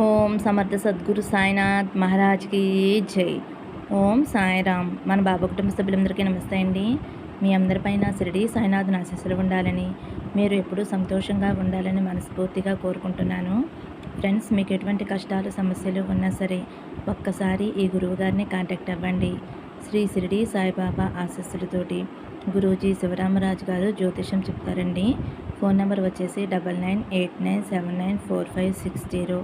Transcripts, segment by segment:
ఓం సమర్థ సద్గురు సాయినాథ్ మహారాజ్కి జై. ఓం సాయిరామ్. మన బాబా కుటుంబ సభ్యులందరికీ నమస్తే అండి. మీ అందరిపైన షిరిడి సాయినాథ్ ఆశీస్సులు ఉండాలని, మీరు ఎప్పుడూ సంతోషంగా ఉండాలని మనస్ఫూర్తిగా కోరుకుంటున్నాను. ఫ్రెండ్స్, మీకు ఎటువంటి కష్టాలు సమస్యలు ఉన్నా సరే ఒక్కసారి ఈ గురువు గారిని కాంటాక్ట్ అవ్వండి. శ్రీ షిరిడి సాయిబాబా ఆశీస్సులతోటి గురూజీ శివరామరాజు గారు జ్యోతిషం చెప్తారండి. ఫోన్ నెంబర్ వచ్చేసి 9989794560.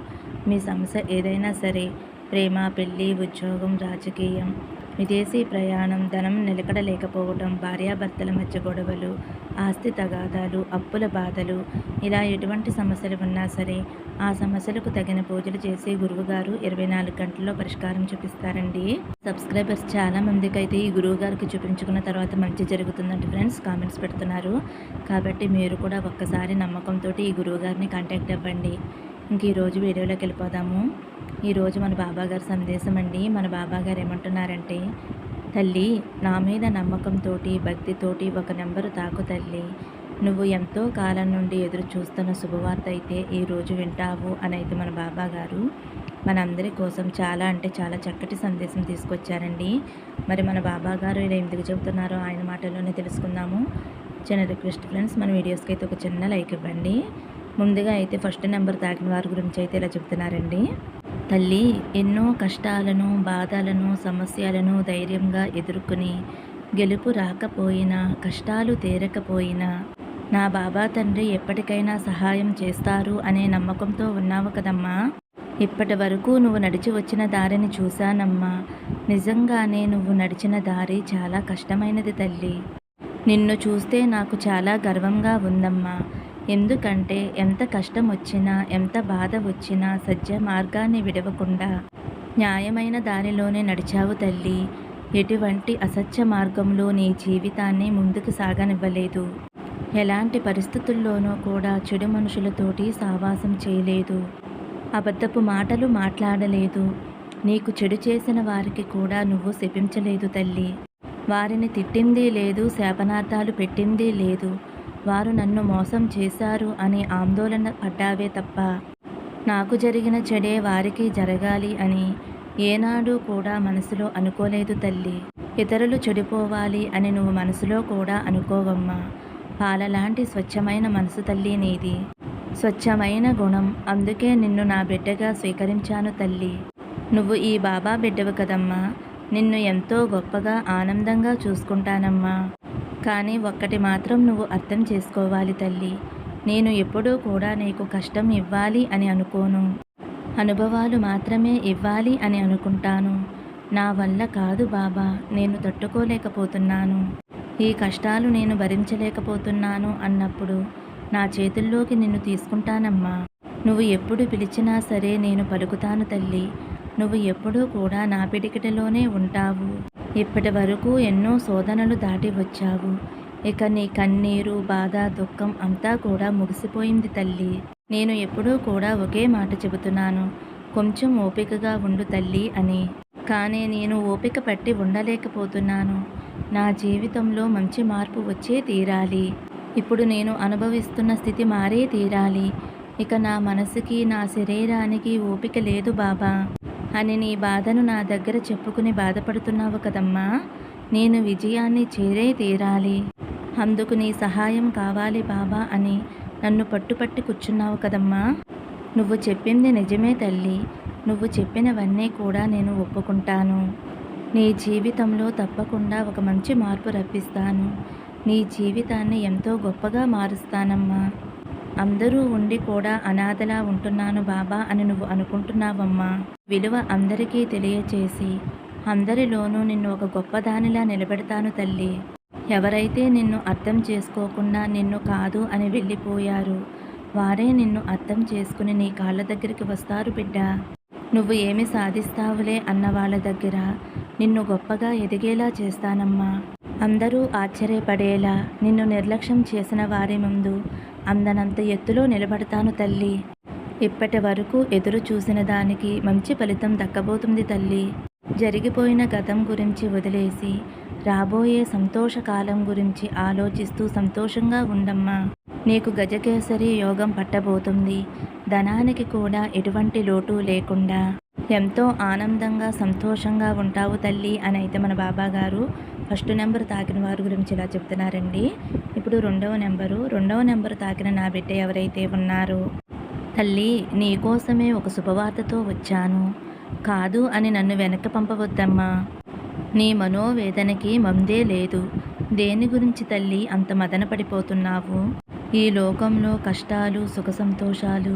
మీ సమస్య ఏదైనా సరే, ప్రేమ, పెళ్ళి, ఉద్యోగం, రాజకీయం, విదేశీ ప్రయాణం, ధనం నిలకడ లేకపోవడం, భార్యాభర్తల మధ్య గొడవలు, ఆస్తి తగాదాలు, అప్పుల బాధలు, ఇలా ఎటువంటి సమస్యలు ఉన్నా సరే ఆ సమస్యలకు తగిన పూజలు చేసి గురువుగారు 24 గంటల్లో పరిష్కారం చూపిస్తారండి. సబ్స్క్రైబర్స్ చాలా మందికి అయితే ఈ గురువుగారికి చూపించుకున్న తర్వాత మంచి జరుగుతుందంటే ఫ్రెండ్స్ కామెంట్స్ పెడుతున్నారు. కాబట్టి మీరు కూడా ఒక్కసారి నమ్మకంతో ఈ గురువుగారిని కాంటాక్ట్ అవ్వండి. ఇంక ఈరోజు వీడియోలోకి వెళ్ళిపోదాము. ఈరోజు మన బాబాగారి సందేశం అండి. మన బాబాగారు ఏమంటున్నారంటే, తల్లి, నా మీద నమ్మకంతో భక్తితోటి ఒక నెంబరు తాకు తల్లి. నువ్వు ఎంతో కాలం నుండి ఎదురు చూస్తున్న శుభవార్త అయితే ఈరోజు వింటావు అని అయితే మన బాబాగారు మనందరి కోసం చాలా అంటే చాలా చక్కటి సందేశం తీసుకొచ్చారండి. మరి మన బాబాగారు ఇలా ఎందుకు చెబుతున్నారో ఆయన మాటల్లోనే తెలుసుకుందాము. చిన్న రిక్వెస్ట్ ఫ్రెండ్స్, మన వీడియోస్కి అయితే ఒక చిన్న లైక్ ఇవ్వండి. ముందుగా అయితే ఫస్ట్ నెంబర్ తాకిన వారి గురించి అయితే ఇలా చెప్తున్నారండి. తల్లి, ఎన్నో కష్టాలను, బాధలను, సమస్యలను ధైర్యంగా ఎదుర్కొని గెలుపు రాకపోయినా, కష్టాలు తీరకపోయినా నా బాబా తండ్రి ఎప్పటికైనా సహాయం చేస్తారు అనే నమ్మకంతో ఉన్నావు కదమ్మా. ఇప్పటి వరకు నువ్వు నడిచి వచ్చిన దారిని చూశానమ్మా. నిజంగానే నువ్వు నడిచిన దారి చాలా కష్టమైనది తల్లి. నిన్ను చూస్తే నాకు చాలా గర్వంగా ఉందమ్మా. ఎందుకంటే ఎంత కష్టం వచ్చినా, ఎంత బాధ వచ్చినా సత్య మార్గాన్ని విడవకుండా న్యాయమైన దారిలోనే నడిచావు తల్లి. ఎటువంటి అసత్య మార్గంలో నీ జీవితాన్ని ముందుకు సాగనివ్వలేదు. ఎలాంటి పరిస్థితుల్లోనూ కూడా చెడు మనుషులతోటి సావాసం చేయలేదు. అబద్ధపు మాటలు మాట్లాడలేదు. నీకు చెడు చేసిన వారికి కూడా నువ్వు శపించలేదు తల్లి. వారిని తిట్టింది లేదు, శాపనార్థాలు పెట్టింది లేదు. వారు నన్ను మోసం చేశారు అని ఆందోళన పడ్డావే తప్ప నాకు జరిగిన చెడే వారికి జరగాలి అని ఏనాడు కూడా మనసులో అనుకోలేదు తల్లి. ఇతరులు చెడిపోవాలి అని నువ్వు మనసులో కూడా అనుకోవమ్మా. పాలలాంటి స్వచ్ఛమైన మనసు తల్లి నీది, స్వచ్ఛమైన గుణం. అందుకే నిన్ను నా బిడ్డగా స్వీకరించాను తల్లి. నువ్వు ఈ బాబా బిడ్డవు కదమ్మా. నిన్ను ఎంతో గొప్పగా ఆనందంగా చూసుకుంటానమ్మా. కానీ ఒక్కటి మాత్రం నువ్వు అర్థం చేసుకోవాలి తల్లి. నేను ఎప్పుడూ కూడా నీకు కష్టం ఇవ్వాలి అని అనుకోను. అనుభవాలు మాత్రమే ఇవ్వాలి అని అనుకుంటాను. నా వల్ల కాదు బాబా, నేను తట్టుకోలేకపోతున్నాను. ఈ కష్టాలు నేను భరించలేకపోతున్నాను అన్నప్పుడు నా చేతుల్లోకి నిన్ను తీసుకుంటానమ్మా. నువ్వు ఎప్పుడు పిలిచినా సరే నేను పలుకుతాను తల్లి. నువ్వు ఎప్పుడూ కూడా నా పిడికిటలోనే ఉంటావు. ఇప్పటి వరకు ఎన్నో శోధనలు దాటి వచ్చావు. ఇక నీ కన్నీరు, బాధ, దుఃఖం అంతా కూడా ముగిసిపోయింది తల్లి. నేను ఎప్పుడూ కూడా ఒకే మాట చెబుతున్నాను, కొంచెం ఓపికగా ఉండు తల్లి అని. కానీ నేను ఓపిక పట్టి ఉండలేకపోతున్నాను. నా జీవితంలో మంచి మార్పు వచ్చే తీరాలి. ఇప్పుడు నేను అనుభవిస్తున్న స్థితి మారే తీరాలి. ఇక నా మనసుకి, నా శరీరానికి ఓపిక లేదు బాబా అని నీ బాధను నా దగ్గర చెప్పుకుని బాధపడుతున్నావు కదమ్మా. నేను విజయాన్ని చేరే తీరాలి. అందుకు నీ సహాయం కావాలి బాబా అని నన్ను పట్టుపట్టి కూర్చున్నావు కదమ్మా. నువ్వు చెప్పింది నిజమే తల్లి. నువ్వు చెప్పినవన్నీ కూడా నేను ఒప్పుకుంటాను. నీ జీవితంలో తప్పకుండా ఒక మంచి మార్పు రప్పిస్తాను. నీ జీవితాన్ని ఎంతో గొప్పగా మారుస్తానమ్మా. అందరూ ఉండి కూడా అనాథలా ఉంటున్నాను బాబా అని నువ్వు అనుకుంటున్నావమ్మా. విలువ అందరికీ తెలియచేసి అందరిలోనూ నిన్ను ఒక గొప్పదానిలా నిలబెడతాను తల్లి. ఎవరైతే నిన్ను అర్థం చేసుకోకుండా నిన్ను కాదు అని వెళ్ళిపోయారు, వారే నిన్ను అర్థం చేసుకుని నీ కాళ్ళ దగ్గరికి వస్తారు బిడ్డ. నువ్వు ఏమి సాధిస్తావులే అన్న వాళ్ళ దగ్గర నిన్ను గొప్పగా ఎదిగేలా చేస్తానమ్మా. అందరూ ఆశ్చర్యపడేలా నిన్ను నిర్లక్ష్యం చేసిన వారి ముందు అందనంత ఎత్తులో నిలబడతాను తల్లి. ఇప్పటి వరకు ఎదురు చూసిన దానికి మంచి ఫలితం దక్కబోతుంది తల్లి. జరిగిపోయిన గతం గురించి వదిలేసి రాబోయే సంతోషకాలం గురించి ఆలోచిస్తూ సంతోషంగా ఉండమ్మా. నీకు గజకేసరి యోగం పట్టబోతుంది. ధనానికి కూడా ఎటువంటి లోటు లేకుండా ఎంతో ఆనందంగా సంతోషంగా ఉంటావు తల్లి అని అయితే మన బాబాగారు ఫస్ట్ నెంబర్ తాకిన వారి గురించి ఇలా చెప్తున్నారండి. ఇప్పుడు రెండవ నెంబరు తాకిన నా బిడ్డ ఎవరైతే ఉన్నారో, తల్లి నీకోసమే ఒక శుభవార్తతో వచ్చాను. కాదు అని నన్ను వెనక్కి పంపవద్దమ్మా. నీ మనోవేదనకి మందే లేదు. దేని గురించి తల్లి అంత మదన పడిపోతున్నావు? ఈ లోకంలో కష్టాలు సుఖ సంతోషాలు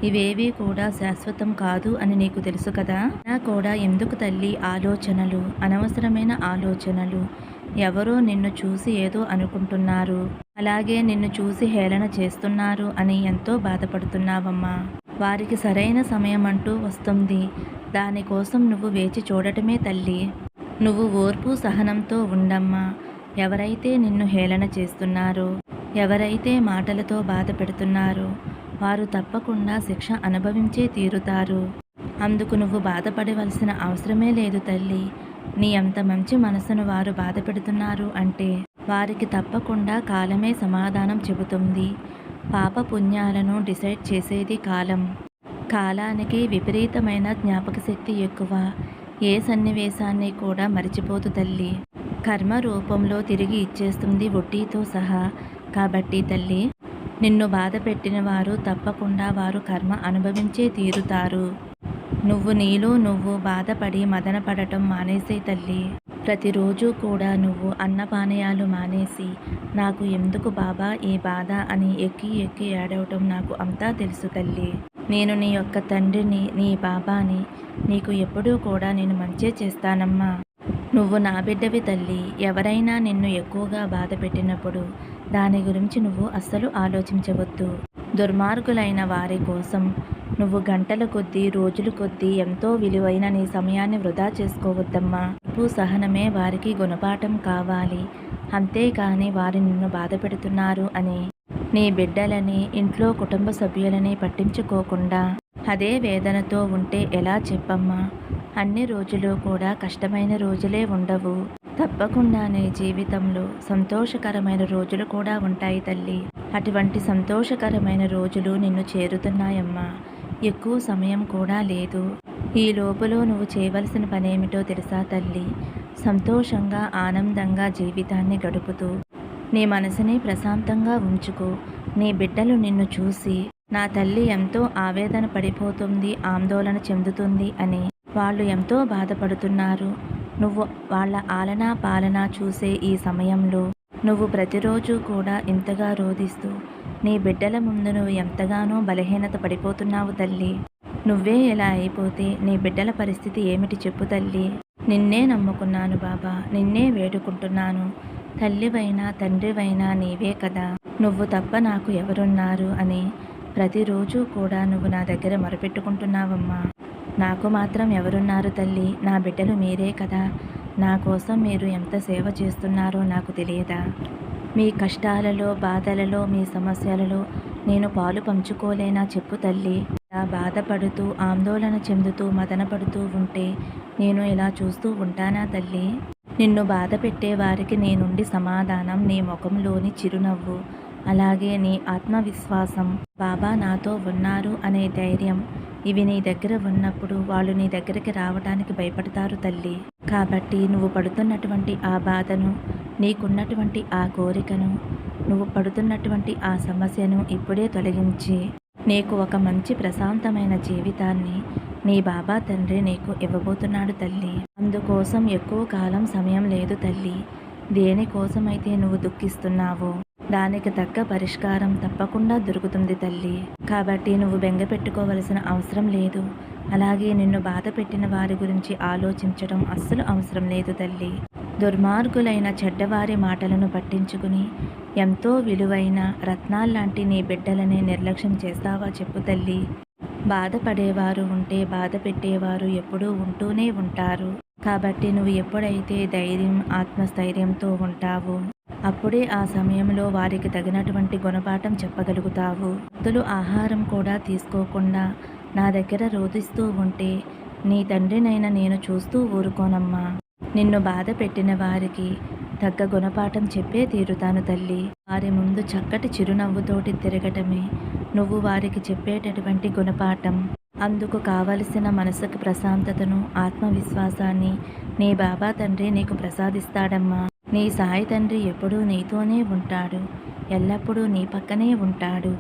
ఇవేవీ కూడా శాశ్వతం కాదు అని నీకు తెలుసు కదా. నా కూడా ఎందుకు తల్లి ఆలోచనలు, అనవసరమైన ఆలోచనలు? ఎవరో నిన్ను చూసి ఏదో అనుకుంటున్నారు, అలాగే నిన్ను చూసి హేళన చేస్తున్నారు అని ఎంతో బాధపడుతున్నావమ్మా. వారికి సరైన సమయం అంటూ వస్తుంది. దానికోసం నువ్వు వేచి చూడటమే తల్లి. నువ్వు ఓర్పు సహనంతో ఉండమ్మా. ఎవరైతే నిన్ను హేళన చేస్తున్నారో, ఎవరైతే మాటలతో బాధ పెడుతున్నారో వారు తప్పకుండా శిక్ష అనుభవించే తీరుతారు. అందుకు నువ్వు బాధపడవలసిన అవసరమే లేదు తల్లి. నీ అంత మంచి మనసును వారు బాధ పెడుతున్నారు అంటే వారికి తప్పకుండా కాలమే సమాధానం చెబుతుంది. పాప పుణ్యాలను డిసైడ్ చేసేది కాలం. కాలానికి విపరీతమైన జ్ఞాపక శక్తి ఎక్కువ. ఏ సన్నివేశాన్ని కూడా మరిచిపోతు తల్లి. కర్మ రూపంలో తిరిగి ఇచ్చేస్తుంది వడ్డీతో సహా. కాబట్టి తల్లి, నిన్ను బాధ పెట్టిన వారు తప్పకుండా వారు కర్మ అనుభవించే తీరుతారు. నువ్వు నీలో నువ్వు బాధపడి మదన పడటం మానేసే తల్లి. ప్రతిరోజు కూడా నువ్వు అన్నపానీయాలు మానేసి నాకు ఎందుకు బాబా ఈ బాధ అని ఎక్కి ఎక్కి ఏడవటం నాకు అంతా తెలుసు తల్లి. నేను నీ యొక్క తండ్రిని, నీ బాబాని. నీకు ఎప్పుడూ కూడా నేను మంచే చేస్తానమ్మా. నువ్వు నా బిడ్డవి తల్లి. ఎవరైనా నిన్ను ఎక్కువగా బాధ పెట్టినప్పుడు దాని గురించి నువ్వు అస్సలు ఆలోచించవద్దు. దుర్మార్గులైన వారి కోసం నువ్వు గంటల కొద్దీ, రోజుల కొద్దీ ఎంతో విలువైన నీ సమయాన్ని వృధా చేసుకోవద్దమ్మా. ఉప్పు సహనమే వారికి గుణపాఠం కావాలి. అంతేకాని వారు నిన్ను బాధ పెడుతున్నారు అని నీ బిడ్డలని, ఇంట్లో కుటుంబ సభ్యులని పట్టించుకోకుండా అదే వేదనతో ఉంటే ఎలా చెప్పమ్మా? అన్ని రోజులు కూడా కష్టమైన రోజులే ఉండవు. తప్పకుండా నీ జీవితంలో సంతోషకరమైన రోజులు కూడా ఉంటాయి తల్లి. అటువంటి సంతోషకరమైన రోజులు నిన్ను చేరుతున్నాయమ్మా. ఎక్కువ సమయం కూడా లేదు. ఈ లోపల నువ్వు చేయవలసిన పనేమిటో తెలుసా తల్లి? సంతోషంగా, ఆనందంగా జీవితాన్ని గడుపుతూ నీ మనసుని ప్రశాంతంగా ఉంచుకో. నీ బిడ్డలు నిన్ను చూసి నా తల్లి ఎంతో ఆవేదన పడిపోతుంది, ఆందోళన చెందుతుంది అని వాళ్ళు ఎంతో బాధపడుతున్నారు. నువ్వు వాళ్ళ ఆలనా పాలన చూసే ఈ సమయంలో నువ్వు ప్రతిరోజు కూడా ఇంతగా రోధిస్తూ నీ బిడ్డల ముందు నువ్వు ఎంతగానో బలహీనత పడిపోతున్నావు తల్లి. నువ్వే ఎలా అయిపోతే నీ బిడ్డల పరిస్థితి ఏమిటి చెప్పు తల్లి. నిన్నే నమ్ముకున్నాను బాబా, నిన్నే వేడుకుంటున్నాను. తల్లివైనా తండ్రివైనా నీవే కదా, నువ్వు తప్ప నాకు ఎవరున్నారు అని ప్రతిరోజు కూడా నువ్వు నా దగ్గర మొరపెట్టుకుంటున్నావమ్మా. నాకు మాత్రం ఎవరున్నారు తల్లి? నా బిడ్డలు మీరే కదా. నా కోసం మీరు ఎంత సేవ చేస్తున్నారో నాకు తెలియదా? మీ కష్టాలలో, బాధలలో, మీ సమస్యలలో నేను పాలు పంచుకోలేనా చెప్పు తల్లి. ఇలా బాధపడుతూ, ఆందోళన చెందుతూ, మదనపడుతూ ఉంటే నేను ఇలా చూస్తూ ఉంటానా తల్లి? నిన్ను బాధ పెట్టే వారికి నీ నుండి సమాధానం, నీ ముఖంలోని చిరునవ్వు, అలాగే నీ ఆత్మవిశ్వాసం, బాబా నాతో ఉన్నారు అనే ధైర్యం, ఇవి నీ దగ్గర ఉన్నప్పుడు వాళ్ళు నీ దగ్గరికి రావడానికి భయపడతారు తల్లి. కాబట్టి నువ్వు పడుతున్నటువంటి ఆ బాధను, నీకున్నటువంటి ఆ కోరికను, నువ్వు పడుతున్నటువంటి ఆ సమస్యను ఇప్పుడే తొలగించి నీకు ఒక మంచి ప్రశాంతమైన జీవితాన్ని నీ బాబా తండ్రి నీకు ఇవ్వబోతున్నాడు తల్లి. అందుకోసం ఎక్కువ కాలం సమయం లేదు తల్లి. దేనికోసమైతే నువ్వు దుఃఖిస్తున్నావో దానికి తగ్గ పరిష్కారం తప్పకుండా దొరుకుతుంది తల్లి. కాబట్టి నువ్వు బెంగ పెట్టుకోవలసిన అవసరం లేదు. అలాగే నిన్ను బాధ పెట్టిన వారి గురించి ఆలోచించడం అస్సలు అవసరం లేదు తల్లి. దుర్మార్గులైన చెడ్డవారి మాటలను పట్టించుకుని ఎంతో విలువైన రత్నాల్లాంటి నీ బిడ్డలని నిర్లక్ష్యం చేస్తావా చెప్పు తల్లి. బాధపడేవారు ఉంటే బాధ పెట్టేవారు ఎప్పుడూ ఉంటూనే ఉంటారు. కాబట్టి నువ్వు ఎప్పుడైతే ధైర్యం, ఆత్మస్థైర్యంతో ఉంటావో అప్పుడే ఆ సమయంలో వారికి తగినటువంటి గుణపాఠం చెప్పగలుగుతావు. భక్తులు ఆహారం కూడా తీసుకోకుండా నా దగ్గర రోధిస్తూ ఉంటే నీ తండ్రినైనా నేను చూస్తూ ఊరుకోనమ్మా. నిన్ను బాధ పెట్టిన వారికి తగ్గ గుణపాఠం చెప్పే తీరుతాను తల్లి. వారి ముందు చక్కటి చిరునవ్వుతోటి తిరగటమే నువ్వు వారికి చెప్పేటటువంటి గుణపాఠం. అందుకు కావలసిన మనసుకు ప్రశాంతతను, ఆత్మవిశ్వాసాన్ని నీ బాబా తండ్రి నీకు ప్రసాదిస్తాడమ్మా. నీ సాయి తండ్రి ఎప్పుడూ నీతోనే ఉంటాడు, ఎల్లప్పుడూ నీ పక్కనే ఉంటాడు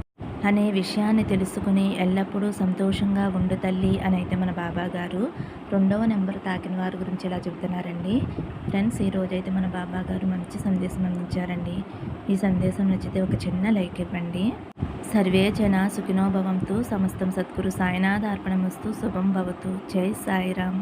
అనే విషయాన్ని తెలుసుకుని ఎల్లప్పుడూ సంతోషంగా ఉండు తల్లి అని అయితే మన బాబా గారు 2వ నెంబర్ తాకిన వారి గురించి ఇలా చెబుతున్నారండి. ఫ్రెండ్స్, ఈరోజైతే మన బాబా గారు మంచి సందేశం అందించారండి. ఈ సందేశం నచ్చితే ఒక చిన్న లైక్ ఇవ్వండి. సర్వే జన సుఖినో భవంతు. సమస్తం సద్గురు సాయినాథ అర్పణమస్తు. శుభం భవతు. జై సాయిరామ్.